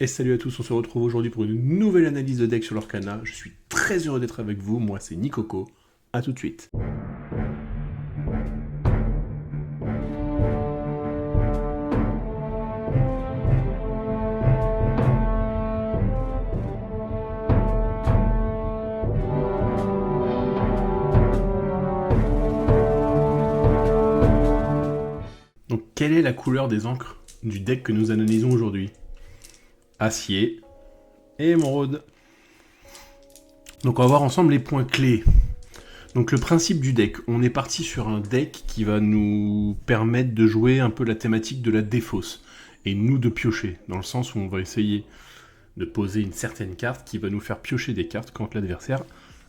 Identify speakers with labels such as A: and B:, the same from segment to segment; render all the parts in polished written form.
A: Et salut à tous, on se retrouve aujourd'hui pour une nouvelle analyse de deck sur l'Orcana. Je suis très heureux d'être avec vous, moi c'est Nicoco. A tout de suite. Donc quelle est la couleur des encres du deck que nous analysons aujourd'hui? Acier et émeraude. Donc on va voir ensemble les points clés. Donc le principe du deck, on est parti sur un deck qui va nous permettre de jouer un peu la thématique de la défausse, et nous de piocher, dans le sens où on va essayer de poser une certaine carte qui va nous faire piocher des cartes quand l'adversaire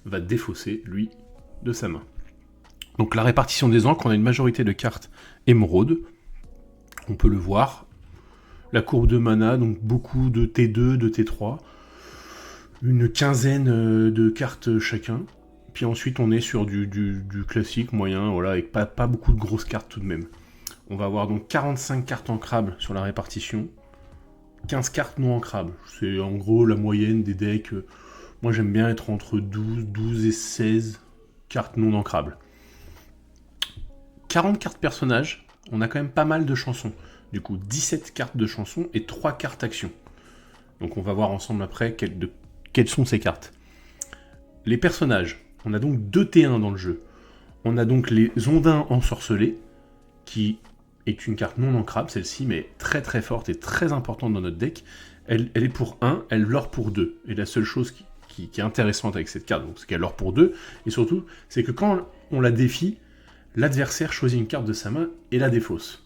A: va défausser, lui, de sa main. Donc la répartition des encres, on a une majorité de cartes émeraude, on peut le voir. La courbe de mana, donc beaucoup de T2, de T3, une quinzaine de cartes chacun. Puis ensuite, on est sur du classique moyen, voilà, avec pas beaucoup de grosses cartes tout de même. On va avoir donc 45 cartes ancrables sur la répartition, 15 cartes non ancrables. C'est en gros la moyenne des decks. Moi, j'aime bien être entre 12 et 16 cartes non ancrables. 40 cartes personnages, on a quand même pas mal de chansons. Du coup, 17 cartes de chansons et 3 cartes action. Donc on va voir ensemble après quelles sont ces cartes. Les personnages. On a donc 2 T1 dans le jeu. On a donc les Ondins ensorcelés, qui est une carte non ancrable, celle-ci, mais très très forte et très importante dans notre deck. Elle est pour 1, elle lore pour 2. Et la seule chose qui est intéressante avec cette carte, c'est qu'elle lore pour 2, et surtout, c'est que quand on la défie, l'adversaire choisit une carte de sa main et la défausse.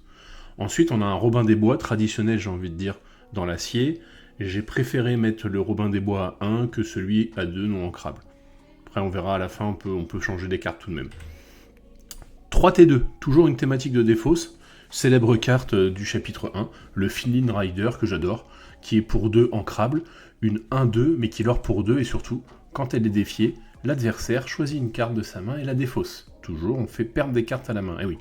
A: Ensuite, on a un Robin des Bois traditionnel, j'ai envie de dire, dans l'acier. J'ai préféré mettre le Robin des Bois à 1 que celui à 2 non ancrable. Après, on verra à la fin, on peut changer des cartes tout de même. 3T2, toujours une thématique de défausse. Célèbre carte du chapitre 1, le Finlin Rider, que j'adore, qui est pour 2 ancrable, une 1-2, mais qui lore pour 2, et surtout, quand elle est défiée, l'adversaire choisit une carte de sa main et la défausse. Toujours, on fait perdre des cartes à la main. Eh oui.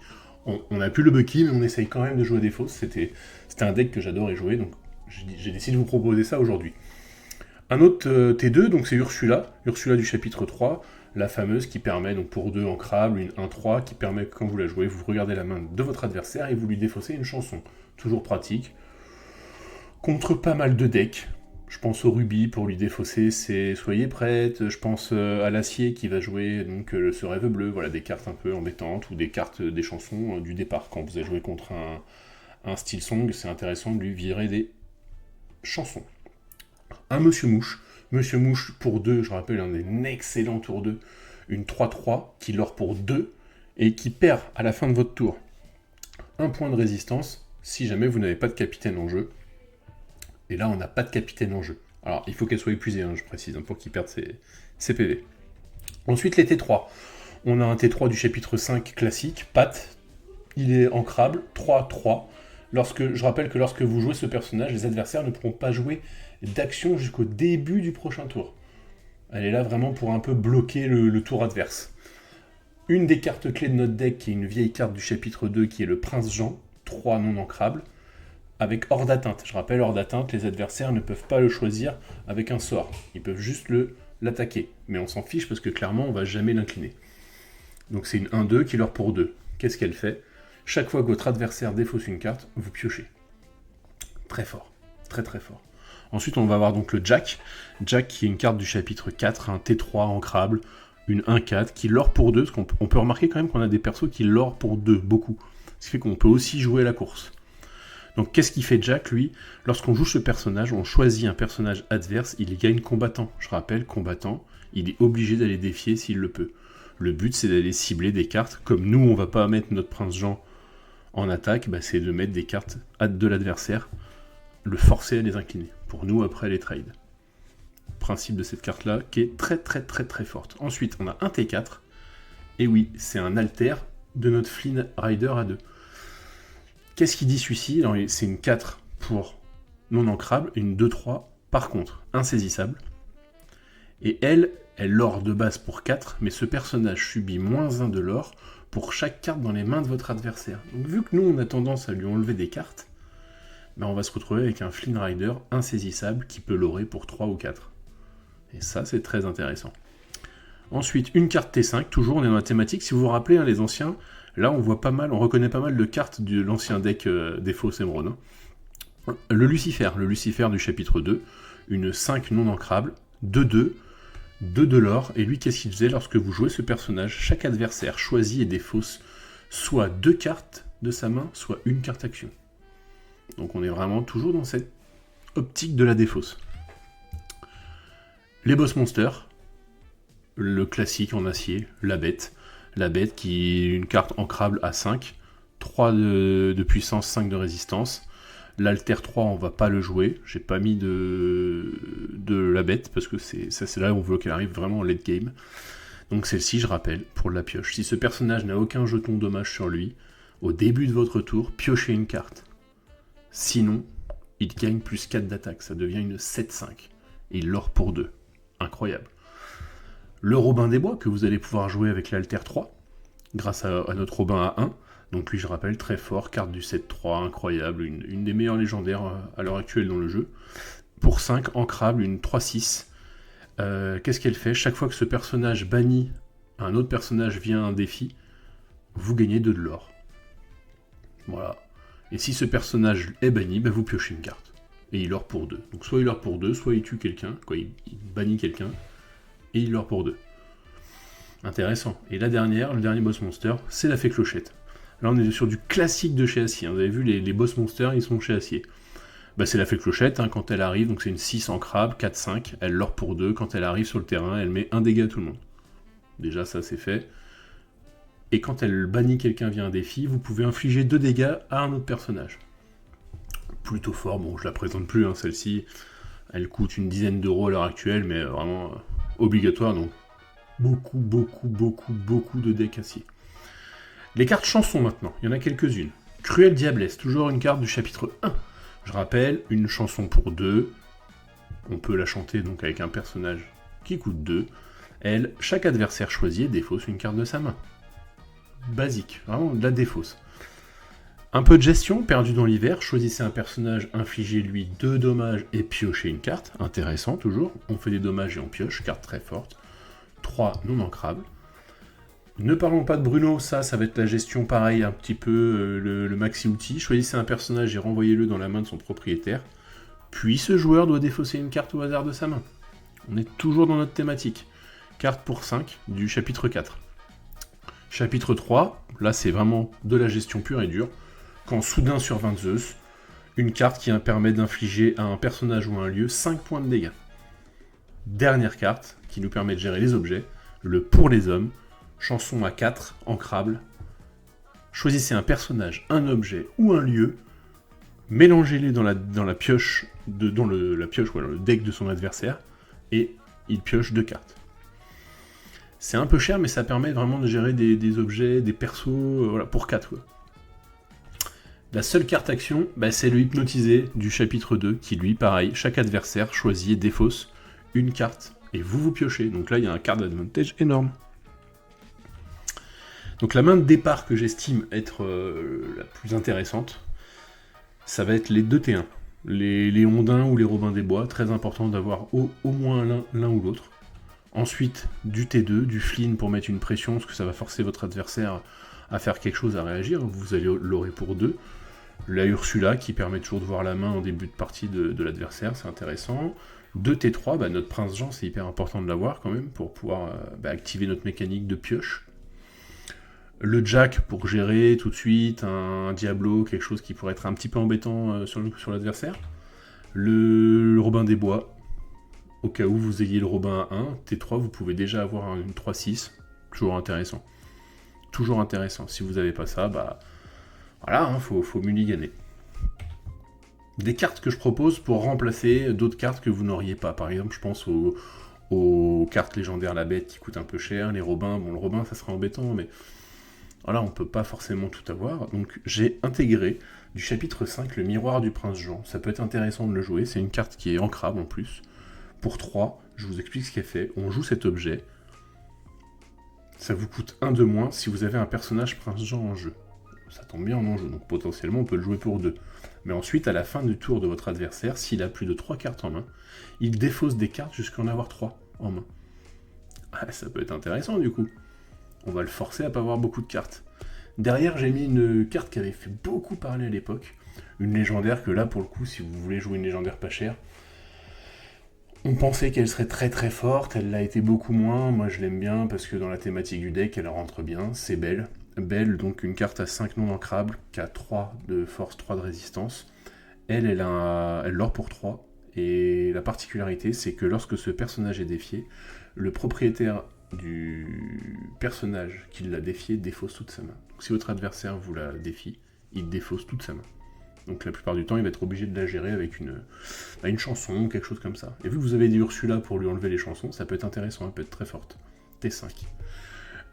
A: On n'a plus le Bucky, mais on essaye quand même de jouer des fausses. C'était un deck que j'adorais jouer, donc j'ai décidé de vous proposer ça aujourd'hui. Un autre T2, donc c'est Ursula du chapitre 3, la fameuse qui permet, donc pour 2 ancrables, une 1-3, qui permet que quand vous la jouez, vous regardez la main de votre adversaire et vous lui défaussez une chanson. Toujours pratique. Contre pas mal de decks. Je pense au rubis pour lui défausser, c'est Soyez prête. Je pense à l'acier qui va jouer donc ce rêve bleu, voilà des cartes un peu embêtantes ou des cartes des chansons du départ. Quand vous allez jouer contre un style song, c'est intéressant de lui virer des chansons. Un Monsieur Mouche. Monsieur Mouche pour 2, je rappelle, un excellent tour 2. Une 3-3 qui lore pour 2 et qui perd à la fin de votre tour un point de résistance si jamais vous n'avez pas de capitaine en jeu. Et là, on n'a pas de capitaine en jeu. Alors, il faut qu'elle soit épuisée, je précise, pour qu'il perde ses PV. Ensuite, les T3. On a un T3 du chapitre 5 classique, Pat. Il est ancrable, 3-3. Je rappelle que lorsque vous jouez ce personnage, les adversaires ne pourront pas jouer d'action jusqu'au début du prochain tour. Elle est là vraiment pour un peu bloquer le tour adverse. Une des cartes clés de notre deck, qui est une vieille carte du chapitre 2, qui est le Prince Jean, 3 non ancrables, avec hors d'atteinte. Je rappelle, hors d'atteinte, les adversaires ne peuvent pas le choisir avec un sort. Ils peuvent juste l'attaquer. Mais on s'en fiche parce que clairement, on va jamais l'incliner. Donc c'est une 1-2 qui lore pour 2. Qu'est-ce qu'elle fait? Chaque fois que votre adversaire défausse une carte, vous piochez. Très fort. Très très fort. Ensuite, on va avoir donc le Jack. Jack qui est une carte du chapitre 4, un T3 ancrable, une 1-4 qui lore pour 2. Parce qu'on peut remarquer quand même qu'on a des persos qui lore pour 2, beaucoup. Ce qui fait qu'on peut aussi jouer la course. Donc qu'est-ce qu'il fait Jack, lui? Lorsqu'on joue ce personnage, on choisit un personnage adverse, il gagne combattant. Je rappelle, combattant, il est obligé d'aller défier s'il le peut. Le but, c'est d'aller cibler des cartes. Comme nous, on va pas mettre notre Prince Jean en attaque, c'est de mettre des cartes de l'adversaire, le forcer à les incliner. Pour nous, après, les trades. Principe de cette carte-là, qui est très très très très forte. Ensuite, on a un T4, et oui, c'est un alter de notre Flynn Rider à 2. Qu'est-ce qu'il dit celui-ci? C'est une 4 pour non ancrable, une 2-3 par contre insaisissable. Et elle lore de base pour 4, mais ce personnage subit -1 de lore pour chaque carte dans les mains de votre adversaire. Donc vu que nous on a tendance à lui enlever des cartes, on va se retrouver avec un Flynn Rider insaisissable qui peut l'aurer pour 3 ou 4. Et ça, c'est très intéressant. Ensuite, une carte T5, toujours on est dans la thématique. Si vous vous rappelez, les anciens, là on reconnaît pas mal de cartes de l'ancien deck des fausses émeraudes. Le Lucifer du chapitre 2, une 5 non ancrable, 2-2, 2 de l'or, et lui qu'est-ce qu'il faisait lorsque vous jouez ce personnage? Chaque adversaire choisit et défausse soit 2 cartes de sa main, soit une carte action. Donc on est vraiment toujours dans cette optique de la défausse. Les boss monsters, le classique en acier, la bête qui est une carte ancrable à 5, 3 de puissance, 5 de résistance. L'Alter 3, on va pas le jouer, j'ai pas mis de la bête, parce que c'est là où on veut qu'elle arrive vraiment en late game. Donc celle-ci, je rappelle, pour la pioche. Si ce personnage n'a aucun jeton dommage sur lui, au début de votre tour, piochez une carte. Sinon, il gagne plus 4 d'attaque, ça devient une 7-5. Et il l'or pour 2. Incroyable. Le Robin des Bois, que vous allez pouvoir jouer avec l'Alter 3, grâce à notre Robin à 1. Donc lui, je rappelle, très fort, carte du 7-3, incroyable, une des meilleures légendaires à l'heure actuelle dans le jeu. Pour 5, ancrable, une 3-6. Qu'est-ce qu'elle fait? Chaque fois que ce personnage bannit un autre personnage via un défi, vous gagnez 2 de l'or. Voilà. Et si ce personnage est banni, vous piochez une carte. Et il or pour 2. Donc soit il or pour 2, soit il tue quelqu'un, il bannit quelqu'un, et il or pour 2. Intéressant. Et le dernier boss monster, c'est la fée clochette. Là, on est sur du classique de chez Acier. Vous avez vu, les boss monsters, ils sont chez Acier. C'est la fée clochette, quand elle arrive, donc c'est une 6 ancrable, 4-5, elle l'or pour 2, quand elle arrive sur le terrain, elle met 1 dégât à tout le monde. Déjà, ça, c'est fait. Et quand elle bannit quelqu'un via un défi, vous pouvez infliger 2 dégâts à un autre personnage. Plutôt fort, bon, je la présente plus, celle-ci, elle coûte une dizaine d'euros à l'heure actuelle, mais vraiment obligatoire, donc beaucoup de decks Acier. Les cartes chansons maintenant, il y en a quelques-unes. Cruelle Diablesse, toujours une carte du chapitre 1. Je rappelle, une chanson pour 2. On peut la chanter donc avec un personnage qui coûte 2. Elle, chaque adversaire choisi défausse une carte de sa main. Basique, vraiment de la défausse. Un peu de gestion, perdu dans l'hiver, choisissez un personnage, infligez-lui 2 dommages et piochez une carte. Intéressant toujours, on fait des dommages et on pioche, carte très forte. 3 non ancrables. Ne parlons pas de Bruno, ça va être la gestion pareil, un petit peu le maxi-outil. Choisissez un personnage et renvoyez-le dans la main de son propriétaire. Puis ce joueur doit défausser une carte au hasard de sa main. On est toujours dans notre thématique. Carte pour 5 du chapitre 4. Chapitre 3, là c'est vraiment de la gestion pure et dure. Quand soudain survint Zeus, une carte qui permet d'infliger à un personnage ou à un lieu 5 points de dégâts. Dernière carte qui nous permet de gérer les objets, le pour les hommes. Chanson à 4, ancrable. Choisissez un personnage, un objet ou un lieu, mélangez-les dans la pioche, dans le deck de son adversaire, et il pioche 2 cartes. C'est un peu cher, mais ça permet vraiment de gérer des objets, des persos, pour 4. Quoi. La seule carte action, c'est le hypnotisé du chapitre 2, qui lui, pareil, chaque adversaire choisit et défausse une carte, et vous piochez. Donc là, il y a un card advantage énorme. Donc la main de départ que j'estime être la plus intéressante, ça va être les 2 T1. Les Ondins ou les Robins des Bois, très important d'avoir au moins l'un ou l'autre. Ensuite, du T2, du Flynn pour mettre une pression, parce que ça va forcer votre adversaire à faire quelque chose, à réagir. Vous allez l'aurer pour 2. La Ursula, qui permet toujours de voir la main en début de partie de l'adversaire, c'est intéressant. 2 T3, notre Prince Jean, c'est hyper important de l'avoir quand même, pour pouvoir activer notre mécanique de pioche. Le Jack pour gérer tout de suite, un Diablo, quelque chose qui pourrait être un petit peu embêtant sur l'adversaire. Le Robin des Bois, au cas où vous ayez le Robin à 1. T3, vous pouvez déjà avoir une 3-6, toujours intéressant. Toujours intéressant. Si vous n'avez pas ça, voilà, faut mulliganer. Des cartes que je propose pour remplacer d'autres cartes que vous n'auriez pas. Par exemple, je pense aux cartes légendaires La Bête qui coûtent un peu cher, les Robins, le Robin ça serait embêtant, mais voilà, on peut pas forcément tout avoir. Donc j'ai intégré du chapitre 5 le miroir du Prince Jean. Ça peut être intéressant de le jouer, c'est une carte qui est ancrable en plus. Pour 3, je vous explique ce qu'elle fait. On joue cet objet, ça vous coûte 1 de moins si vous avez un personnage Prince Jean en jeu. Ça tombe bien en jeu, donc potentiellement on peut le jouer pour 2. Mais ensuite, à la fin du tour de votre adversaire, s'il a plus de 3 cartes en main, il défausse des cartes jusqu'à en avoir 3 en main. Ah, ça peut être intéressant du coup. On va le forcer à pas avoir beaucoup de cartes. Derrière, j'ai mis une carte qui avait fait beaucoup parler à l'époque. Une légendaire que là, pour le coup, si vous voulez jouer une légendaire pas chère, on pensait qu'elle serait très très forte, elle l'a été beaucoup moins. Moi, je l'aime bien parce que dans la thématique du deck, elle rentre bien. C'est Belle. Belle, donc une carte à 5 non ancrables, qui a 3 de force, 3 de résistance. Elle l'or pour 3. Et la particularité, c'est que lorsque ce personnage est défié, le propriétaire du personnage qui l'a défié défausse toute sa main. Donc si votre adversaire vous la défie, il défausse toute sa main. Donc la plupart du temps, il va être obligé de la gérer avec une chanson ou quelque chose comme ça. Et vu que vous avez dit Ursula pour lui enlever les chansons, ça peut être intéressant, elle peut être très forte. T5.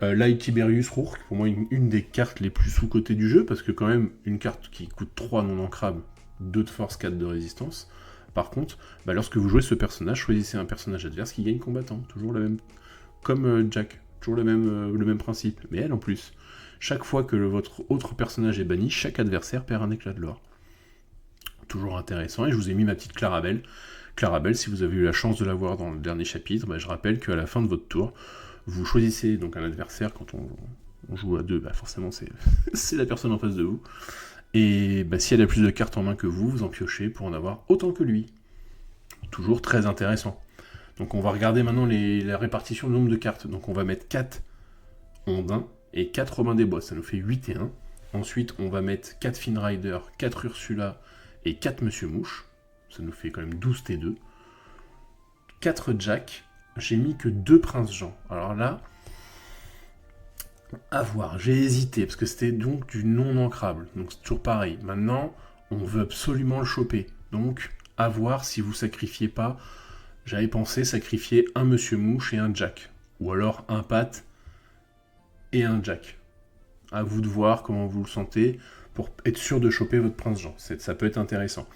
A: Là, Tiberius Rourke, pour moi, une des cartes les plus sous-cotées du jeu, parce que quand même, une carte qui coûte 3 non ancrables, 2 de force, 4 de résistance. Par contre, lorsque vous jouez ce personnage, choisissez un personnage adverse qui gagne combattant. Toujours la même... Comme Jack, toujours le même principe. Mais elle, en plus, chaque fois que votre autre personnage est banni, chaque adversaire perd un éclat de l'or. Toujours intéressant, et je vous ai mis ma petite Clarabelle. Clarabelle, si vous avez eu la chance de la voir dans le dernier chapitre, je rappelle qu'à la fin de votre tour, vous choisissez donc un adversaire. Quand on joue à deux, forcément c'est la personne en face de vous, et si elle a plus de cartes en main que vous, vous en piochez pour en avoir autant que lui. Toujours très intéressant. Donc on va regarder maintenant la répartition du nombre de cartes. Donc on va mettre 4 Ondins et 4 Robin des Bois, ça nous fait 8 et 1. Ensuite on va mettre 4 Finrider, 4 Ursula et 4 Monsieur Mouche, ça nous fait quand même 12 T2. 4 Jack, j'ai mis que 2 Prince Jean. Alors là, à voir, j'ai hésité, parce que c'était donc du non ancrable, donc c'est toujours pareil. Maintenant, on veut absolument le choper, donc à voir si vous sacrifiez pas. J'avais pensé sacrifier un Monsieur Mouche et un Jack, ou alors un Pat et un Jack. À vous de voir comment vous le sentez, pour être sûr de choper votre Prince Jean. Ça peut être intéressant.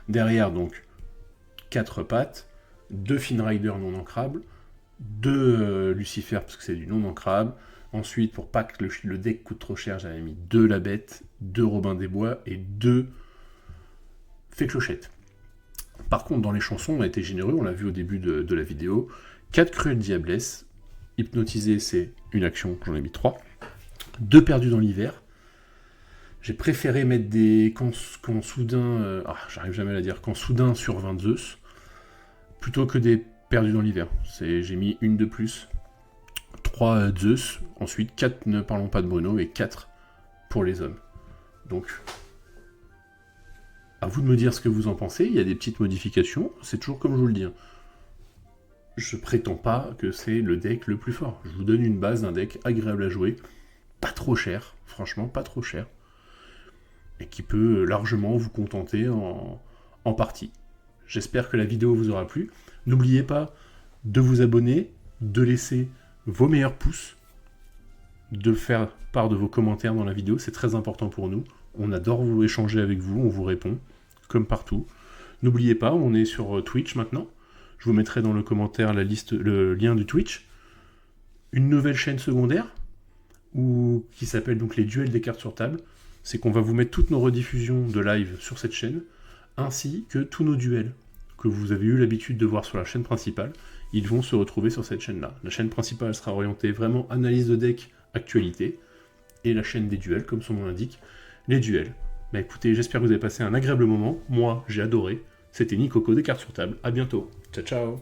A: Derrière, donc, 4 pattes, 2 Finrider non ancrables, 2 Lucifer, parce que c'est du non ancrable. Ensuite, pour pas que le deck coûte trop cher, j'avais mis 2 La Bête, 2 Robin des Bois et 2 Fée Clochette. Par contre, dans les chansons, on a été généreux, on l'a vu au début de la vidéo. 4 Cruelle Diablesse, Hypnotiser, c'est une action, j'en ai mis 3. 2 Perdus dans l'hiver. J'ai préféré mettre des quand soudain, j'arrive jamais à la dire, quand soudain sur 20 Zeus, plutôt que des Perdus dans l'hiver. J'ai mis une de plus. 3 Zeus, ensuite 4 Ne parlons pas de Bruno et 4 pour les hommes. Donc, à vous de me dire ce que vous en pensez. Il y a des petites modifications, c'est toujours comme je vous le dis. Je prétends pas que c'est le deck le plus fort. Je vous donne une base d'un deck agréable à jouer, pas trop cher, franchement pas trop cher, et qui peut largement vous contenter en partie. J'espère que la vidéo vous aura plu. N'oubliez pas de vous abonner, de laisser vos meilleurs pouces, de faire part de vos commentaires dans la vidéo, c'est très important pour nous. On adore vous échanger avec vous, on vous répond, comme partout. N'oubliez pas, on est sur Twitch maintenant. Je vous mettrai dans le commentaire le lien du Twitch. Une nouvelle chaîne secondaire, qui s'appelle donc les duels des cartes sur table. C'est qu'on va vous mettre toutes nos rediffusions de live sur cette chaîne, ainsi que tous nos duels que vous avez eu l'habitude de voir sur la chaîne principale. Ils vont se retrouver sur cette chaîne-là. La chaîne principale sera orientée vraiment analyse de deck, actualité, et la chaîne des duels, comme son nom l'indique, les duels. Écoutez, j'espère que vous avez passé un agréable moment. Moi, j'ai adoré. C'était Nicoco des cartes sur table. À bientôt. Ciao, ciao.